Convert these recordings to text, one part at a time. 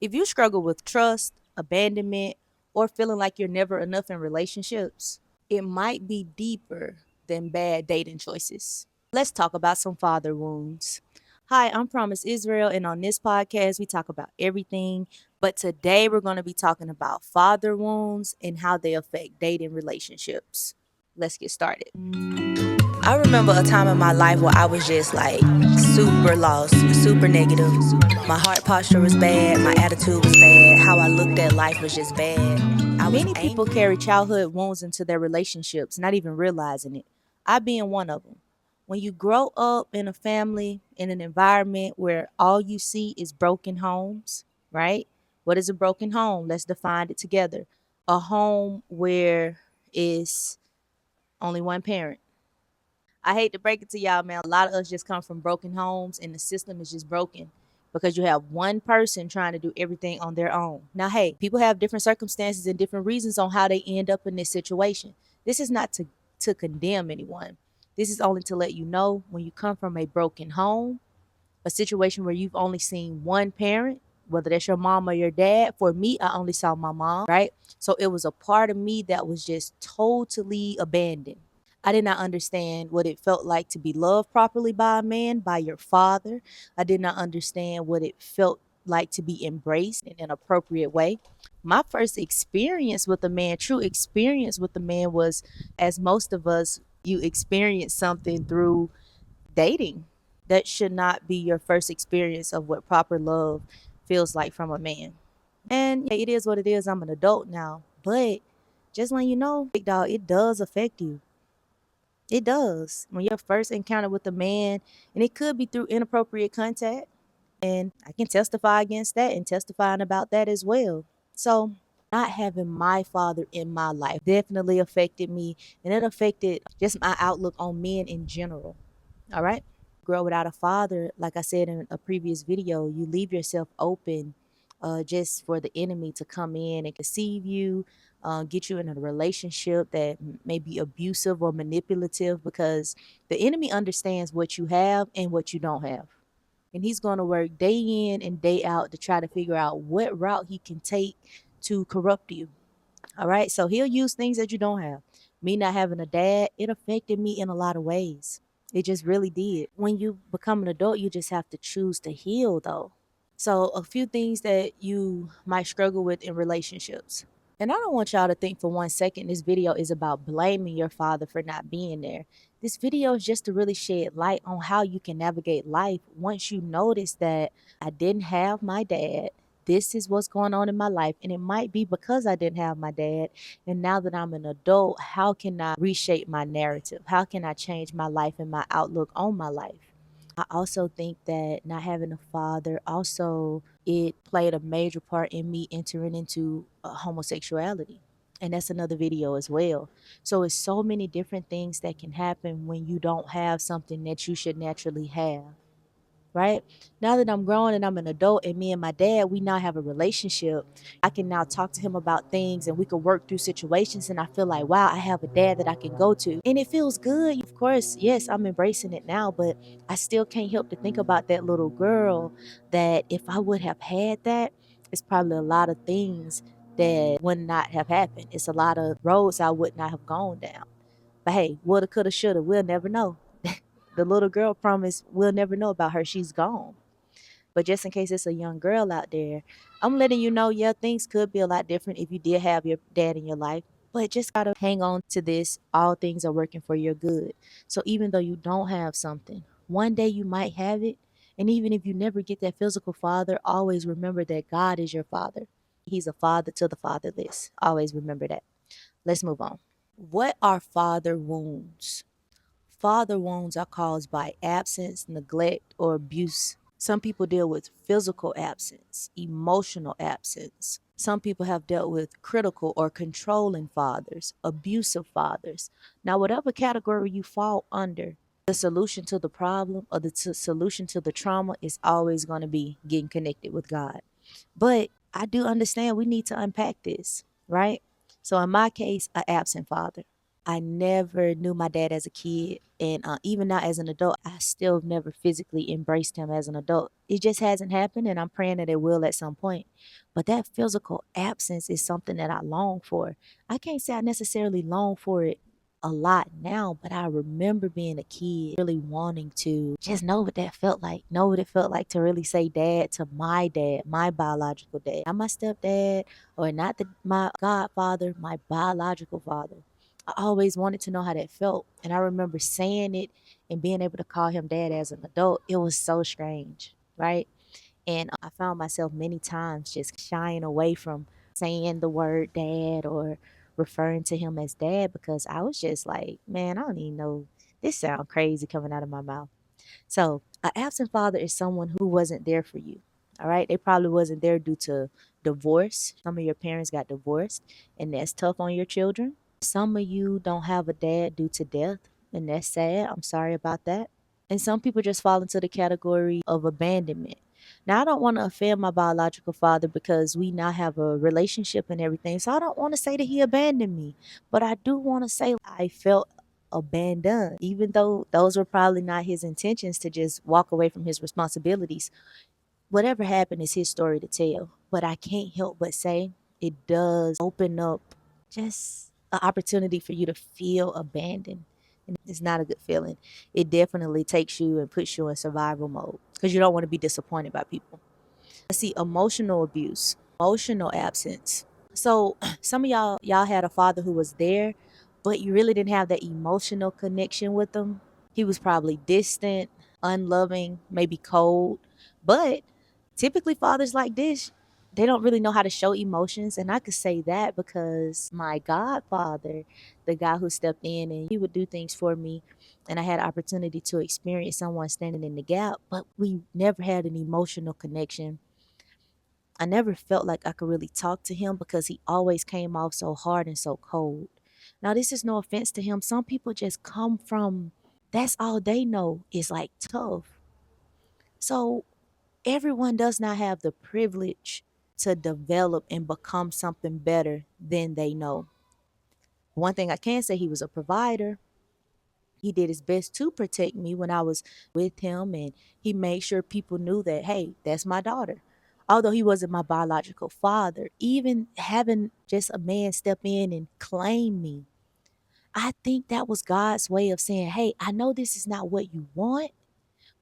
If you struggle with trust, abandonment, or feeling like you're never enough in relationships, it might be deeper than bad dating choices. Let's talk about some father wounds. Hi, I'm Promise Israel, and on this podcast, we talk about everything. But today, we're going to be talking about father wounds and how they affect dating relationships. Let's get started. I remember a time in my life where I was just like super lost, super negative. My heart posture was bad, my attitude was bad, how I looked at life was just bad. Many people carry childhood wounds into their relationships, not even realizing it. I being one of them. When you grow up in a family, in an environment where all you see is broken homes, right? What is a broken home? Let's define it together. A home where is only one parent. I hate to break it to y'all, man. A lot of us just come from broken homes and the system is just broken because you have one person trying to do everything on their own. Now, hey, people have different circumstances and different reasons on how they end up in this situation. This is not to condemn anyone. This is only to let you know when you come from a broken home, a situation where you've only seen one parent, whether that's your mom or your dad. For me, I only saw my mom, right? So it was a part of me that was just totally abandoned. I did not understand what it felt like to be loved properly by a man, by your father. I did not understand what it felt like to be embraced in an appropriate way. My first experience with a man, true experience with a man, was, as most of us, you experience something through dating. That should not be your first experience of what proper love feels like from a man. And yeah, it is what it is. I'm an adult now. But just letting you know, big dog, it does affect you. It does. When your first encounter with a man, and it could be through inappropriate contact, and I can testify against that and testifying about that as well. So, not having my father in my life definitely affected me, and it affected just my outlook on men in general. All right. Grow without a father, like I said in a previous video, you leave yourself open just for the enemy to come in and deceive you, get you in a relationship that may be abusive or manipulative, because the enemy understands what you have and what you don't have. And he's going to work day in and day out to try to figure out what route he can take to corrupt you. All right. So he'll use things that you don't have. Me not having a dad, it affected me in a lot of ways. It just really did. When you become an adult, you just have to choose to heal, though. So, a few things that you might struggle with in relationships. And I don't want y'all to think for 1 second this video is about blaming your father for not being there. This video is just to really shed light on how you can navigate life once you notice that I didn't have my dad. This is what's going on in my life. And it might be because I didn't have my dad. And now that I'm an adult, how can I reshape my narrative? How can I change my life and my outlook on my life? I also think that not having a father also, it played a major part in me entering into homosexuality. And that's another video as well. So it's so many different things that can happen when you don't have something that you should naturally have, right? Now that I'm grown and I'm an adult, and me and my dad, we now have a relationship, I can now talk to him about things and we can work through situations. And I feel like, wow, I have a dad that I can go to. And it feels good. Of course, yes, I'm embracing it now, but I still can't help to think about that little girl, that if I would have had that, it's probably a lot of things that would not have happened. It's a lot of roads I would not have gone down. But hey, woulda, coulda, shoulda, we'll never know. The little girl promise, we'll never know about her. She's gone. But just in case it's a young girl out there, I'm letting you know, yeah, things could be a lot different if you did have your dad in your life. But just gotta hang on to this. All things are working for your good. So even though you don't have something, one day you might have it. And even if you never get that physical father, always remember that God is your father. He's a father to the fatherless. Always remember that. Let's move on. What are father wounds? Father wounds are caused by absence, neglect, or abuse. Some people deal with physical absence, emotional absence. Some people have dealt with critical or controlling fathers, abusive fathers. Now, whatever category you fall under, the solution to the problem or the solution to the trauma is always going to be getting connected with God. But I do understand we need to unpack this, right? So, in my case, an absent father. I never knew my dad as a kid, and even now as an adult, I still have never physically embraced him as an adult. It just hasn't happened, and I'm praying that it will at some point. But that physical absence is something that I long for. I can't say I necessarily long for it a lot now, but I remember being a kid really wanting to just know what that felt like, know what it felt like to really say dad, my biological dad, not my stepdad or not my godfather, my biological father. I always wanted to know how that felt. And I remember saying it and being able to call him dad as an adult. It was so strange, right? And I found myself many times just shying away from saying the word dad or referring to him as dad because I was just like, man, I don't even know. This sounds crazy coming out of my mouth. So, an absent father is someone who wasn't there for you. All right. They probably wasn't there due to divorce. Some of your parents got divorced, and that's tough on your children. Some of you don't have a dad due to death, and that's sad. I'm sorry about that. And some people just fall into the category of abandonment. Now, I don't want to offend my biological father because we now have a relationship and everything. So I don't want to say that he abandoned me, but I do want to say I felt abandoned, even though those were probably not his intentions to just walk away from his responsibilities. Whatever happened is his story to tell. But I can't help but say it does open up just an opportunity for you to feel abandoned. And it's not a good feeling. It definitely takes you and puts you in survival mode because you don't want to be disappointed by people. Let's see, emotional abuse, emotional absence. So some of y'all had a father who was there, but you really didn't have that emotional connection with him. He was probably distant, unloving, maybe cold. But typically fathers like this, they don't really know how to show emotions. And I could say that because my godfather, the guy who stepped in and he would do things for me, and I had opportunity to experience someone standing in the gap, but we never had an emotional connection. I never felt like I could really talk to him because he always came off so hard and so cold. Now, this is no offense to him. Some people just come from, that's all they know is like tough. So everyone does not have the privilege to develop and become something better than they know. One thing I can say, he was a provider. He did his best to protect me when I was with him, and he made sure people knew that, hey, that's my daughter. Although he wasn't my biological father, even having just a man step in and claim me, I think that was God's way of saying, hey, I know this is not what you want,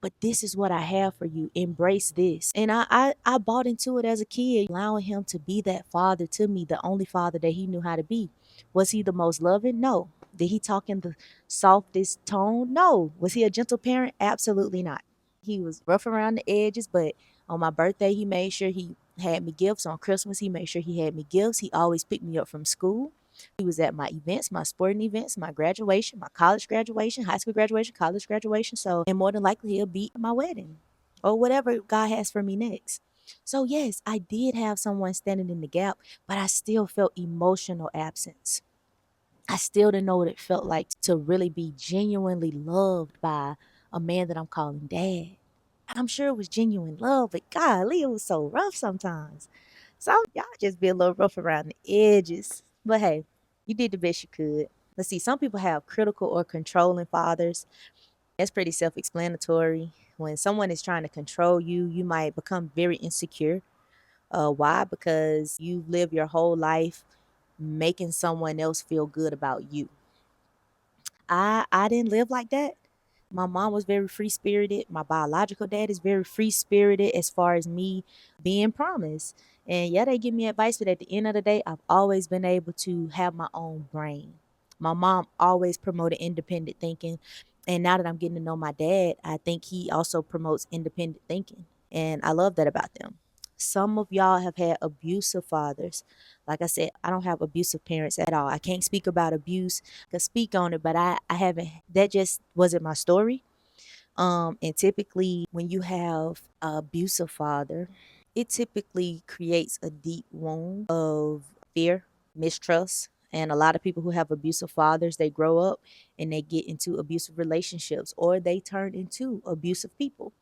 but this is what I have for you. Embrace this. And I bought into it as a kid, allowing him to be that father to me, the only father that he knew how to be. Was he the most loving? No. Did he talk in the softest tone? No. Was he a gentle parent? Absolutely not. He was rough around the edges, but on my birthday, he made sure he had me gifts. On Christmas, he made sure he had me gifts. He always picked me up from school. He was at my events, my sporting events, my graduation, my college graduation, high school graduation, college graduation. So, and more than likely, he'll be at my wedding or whatever God has for me next. So, yes, I did have someone standing in the gap, but I still felt emotional absence. I still didn't know what it felt like to really be genuinely loved by a man that I'm calling dad. I'm sure it was genuine love, but golly, it was so rough sometimes. So y'all just be a little rough around the edges. But hey, you did the best you could. Let's see, some people have critical or controlling fathers. That's pretty self explanatory. When someone is trying to control you, you might become very insecure. Why? Because you've lived your whole life making someone else feel good about you. I didn't live like that. My mom was very free spirited. My biological dad is very free spirited as far as me being promised. And yeah, they give me advice, but at the end of the day, I've always been able to have my own brain. My mom always promoted independent thinking. And now that I'm getting to know my dad, I think he also promotes independent thinking. And I love that about them. Some of y'all have had abusive fathers. Like I said, I don't have abusive parents at all. I can't speak about abuse. I can speak on it, but I haven't. That just wasn't my story. And typically, when you have an abusive father, it typically creates a deep wound of fear, mistrust. And a lot of people who have abusive fathers, they grow up and they get into abusive relationships or they turn into abusive people.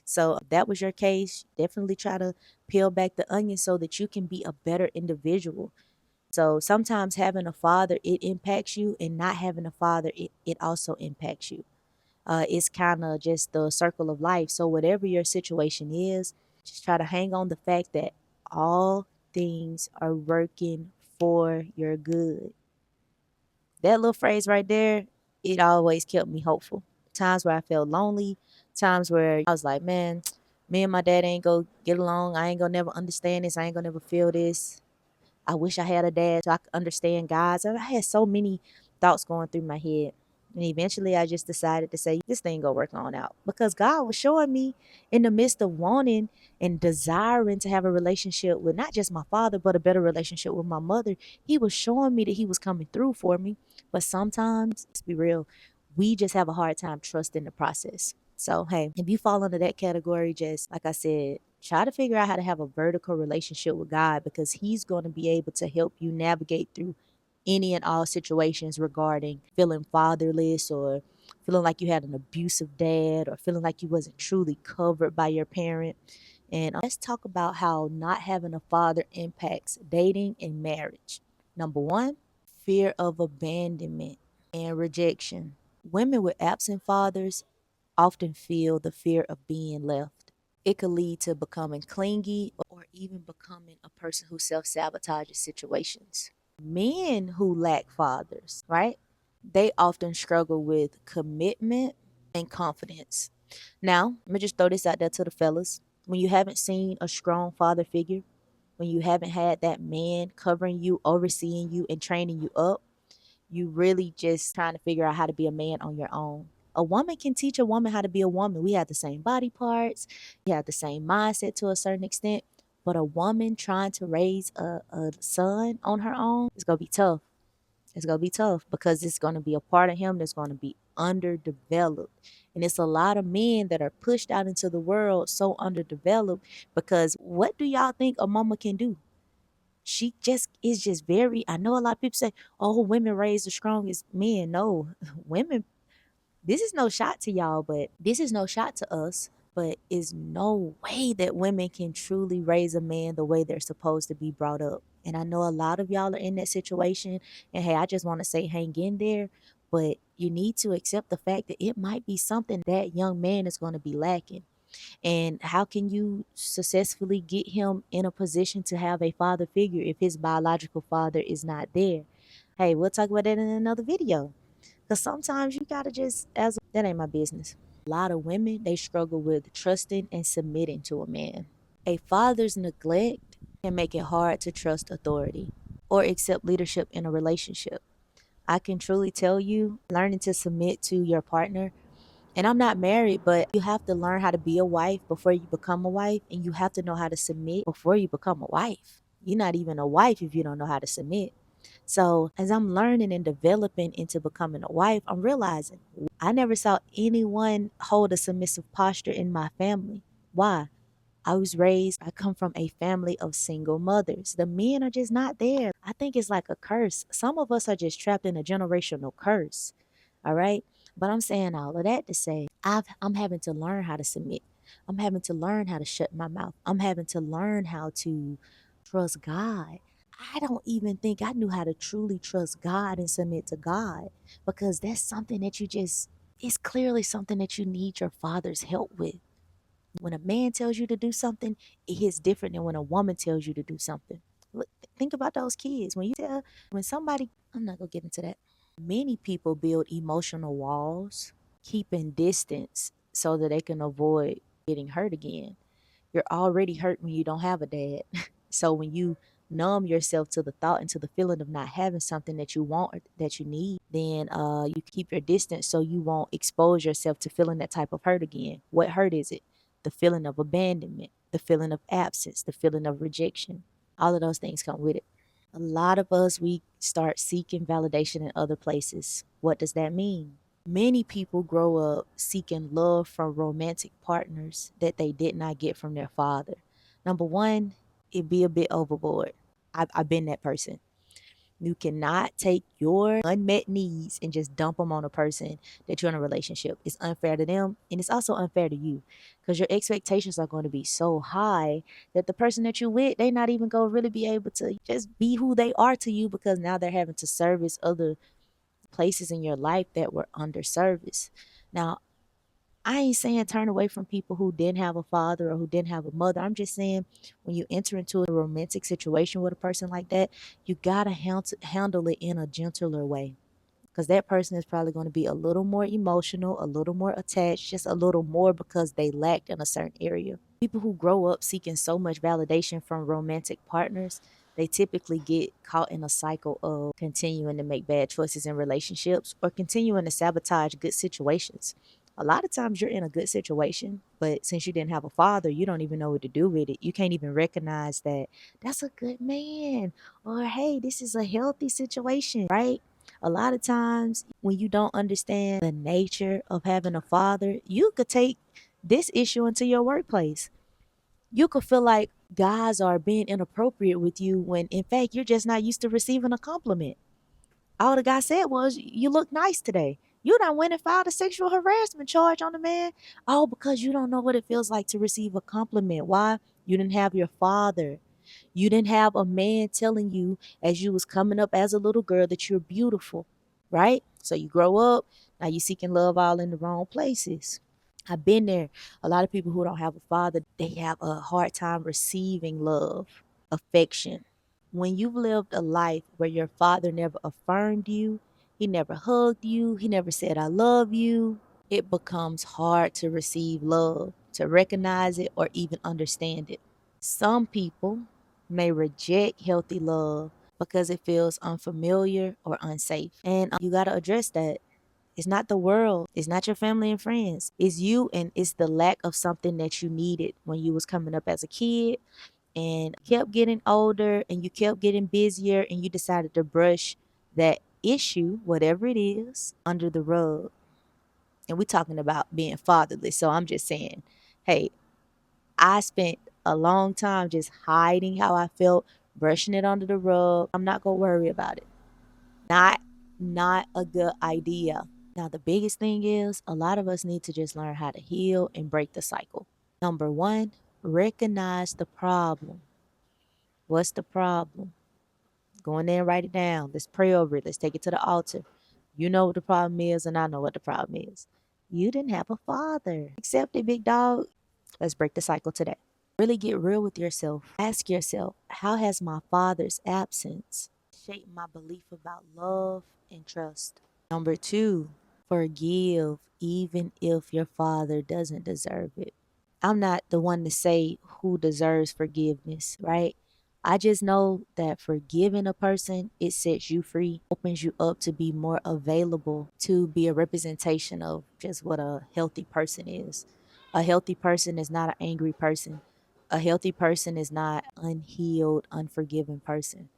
So if that was your case, definitely try to peel back the onion so that you can be a better individual. So sometimes having a father, it impacts you, and not having a father, it also impacts you. It's kind of just the circle of life. So whatever your situation is, just try to hang on the fact that all things are working for your good. That little phrase right there, it always kept me hopeful. Times where I felt lonely, times where I was like, man, me and my dad ain't gonna get along. I ain't gonna never understand this. I ain't gonna never feel this. I wish I had a dad so I could understand guys. I had so many thoughts going through my head. And eventually I just decided to say, this thing gonna work on out. Because God was showing me in the midst of wanting and desiring to have a relationship with not just my father, but a better relationship with my mother. He was showing me that he was coming through for me. But sometimes, let's be real, we just have a hard time trusting the process. So, hey, if you fall under that category, just like I said, try to figure out how to have a vertical relationship with God, because he's going to be able to help you navigate through any and all situations regarding feeling fatherless, or feeling like you had an abusive dad, or feeling like you wasn't truly covered by your parent. And let's talk about how not having a father impacts dating and marriage. Number one, fear of abandonment and rejection. Women with absent fathers often feel the fear of being left. It could lead to becoming clingy or even becoming a person who self sabotages situations. Men who lack fathers, right? They often struggle with commitment and confidence. Now, let me just throw this out there to the fellas. When you haven't seen a strong father figure, when you haven't had that man covering you, overseeing you, and training you up, you really just trying to figure out how to be a man on your own. A woman can teach a woman how to be a woman. We have the same body parts, we have the same mindset to a certain extent. But a woman trying to raise a son on her own, it's going to be tough. It's going to be tough because it's going to be a part of him that's going to be underdeveloped. And it's a lot of men that are pushed out into the world so underdeveloped because what do y'all think a mama can do? She just is just very, I know a lot of people say, oh, women raise the strongest men. No, women, this is no shot to y'all, but this is no shot to us. But is no way that women can truly raise a man the way they're supposed to be brought up. And I know a lot of y'all are in that situation. And hey, I just want to say, hang in there. But you need to accept the fact that it might be something that young man is going to be lacking. And how can you successfully get him in a position to have a father figure if his biological father is not there? Hey, we'll talk about that in another video. Because sometimes you gotta just, as that ain't my business. A lot of women, they struggle with trusting and submitting to a man. A father's neglect can make it hard to trust authority or accept leadership in a relationship. I can truly tell you, learning to submit to your partner, and I'm not married, but you have to learn how to be a wife before you become a wife, and you have to know how to submit before you become a wife. You're not even a wife if you don't know how to submit. So, as I'm learning and developing into becoming a wife, I'm realizing I never saw anyone hold a submissive posture in my family. Why? I come from a family of single mothers. The men are just not there. I think it's like a curse. Some of us are just trapped in a generational curse. All right. But I'm saying all of that to say, I'm having to learn how to submit. I'm having to learn how to shut my mouth. I'm having to learn how to trust God. I don't even think I knew how to truly trust God and submit to God, because that's something that it's clearly something that you need your father's help with. When a man tells you to do something, it hits different than when a woman tells you to do something. Look, think about those kids. When somebody, I'm not going to get into that. Many people build emotional walls, keeping distance so that they can avoid getting hurt again. You're already hurt when you don't have a dad. So when you numb yourself to the thought and to the feeling of not having something that you want or that you need, then you keep your distance so you won't expose yourself to feeling that type of hurt again. What hurt is it? The feeling of abandonment, the feeling of absence, the feeling of rejection. All of those things come with it. A lot of us, we start seeking validation in other places. What does that mean? Many people grow up seeking love from romantic partners that they did not get from their father. Number one, it'd be a bit overboard. I've been that person. You cannot take your unmet needs and just dump them on a person that you're in a relationship. It's unfair to them, and it's also unfair to you, because your expectations are going to be so high that the person that you're with, they not even going to really be able to just be who they are to you, because now they're having to service other places in your life that were under service. Now, I ain't saying turn away from people who didn't have a father or who didn't have a mother. I'm just saying when you enter into a romantic situation with a person like that, you got to handle it in a gentler way, because that person is probably going to be a little more emotional, a little more attached, just a little more because they lacked in a certain area. People who grow up seeking so much validation from romantic partners, they typically get caught in a cycle of continuing to make bad choices in relationships or continuing to sabotage good situations. A lot of times you're in a good situation, but since you didn't have a father, you don't even know what to do with it. You can't even recognize that that's a good man, or hey, this is a healthy situation, right? A lot of times when you don't understand the nature of having a father, you could take this issue into your workplace. You could feel like guys are being inappropriate with you when in fact you're just not used to receiving a compliment. All the guy said was, "You look nice today." You done went and filed a sexual harassment charge on the man. All because you don't know what it feels like to receive a compliment. Why? You didn't have your father. You didn't have a man telling you as you was coming up as a little girl that you're beautiful, right? So you grow up, now you seeking love all in the wrong places. I've been there. A lot of people who don't have a father, they have a hard time receiving love, affection. When you've lived a life where your father never affirmed you, he never hugged you, he never said, "I love you," it becomes hard to receive love, to recognize it, or even understand it. Some people may reject healthy love because it feels unfamiliar or unsafe. And you got to address that. It's not the world. It's not your family and friends. It's you, and it's the lack of something that you needed when you was coming up as a kid and kept getting older and you kept getting busier and you decided to brush that issue, whatever it is, under the rug. And we're talking about being fatherless. So I'm just saying, hey, I spent a long time just hiding how I felt, brushing it under the rug. I'm not gonna worry about it. Not a good idea. Now the biggest thing is a lot of us need to just learn how to heal and break the cycle. Number one, recognize the problem. What's the problem? Go in there and write it down. Let's pray over it. Let's take it to the altar. You know what the problem is, and I know what the problem is. You didn't have a father. Accept it, big dog. Let's break the cycle today. Really get real with yourself. Ask yourself, how has my father's absence shaped my belief about love and trust? Number two, forgive even if your father doesn't deserve it. I'm not the one to say who deserves forgiveness, right? I just know that forgiving a person, it sets you free, opens you up to be more available to be a representation of just what a healthy person is. A healthy person is not an angry person. A healthy person is not unhealed, unforgiving person.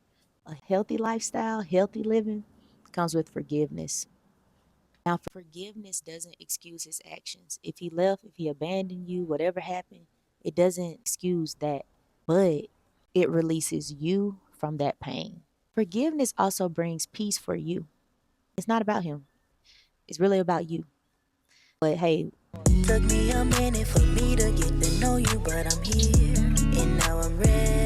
A healthy lifestyle, healthy living comes with forgiveness. Now, forgiveness doesn't excuse his actions. If he left, if he abandoned you, whatever happened, it doesn't excuse that, but it releases you from that pain. Forgiveness also brings peace for you. It's not about him, it's really about you. But hey, took me a minute for me to get to know you, but I'm here and now I'm ready.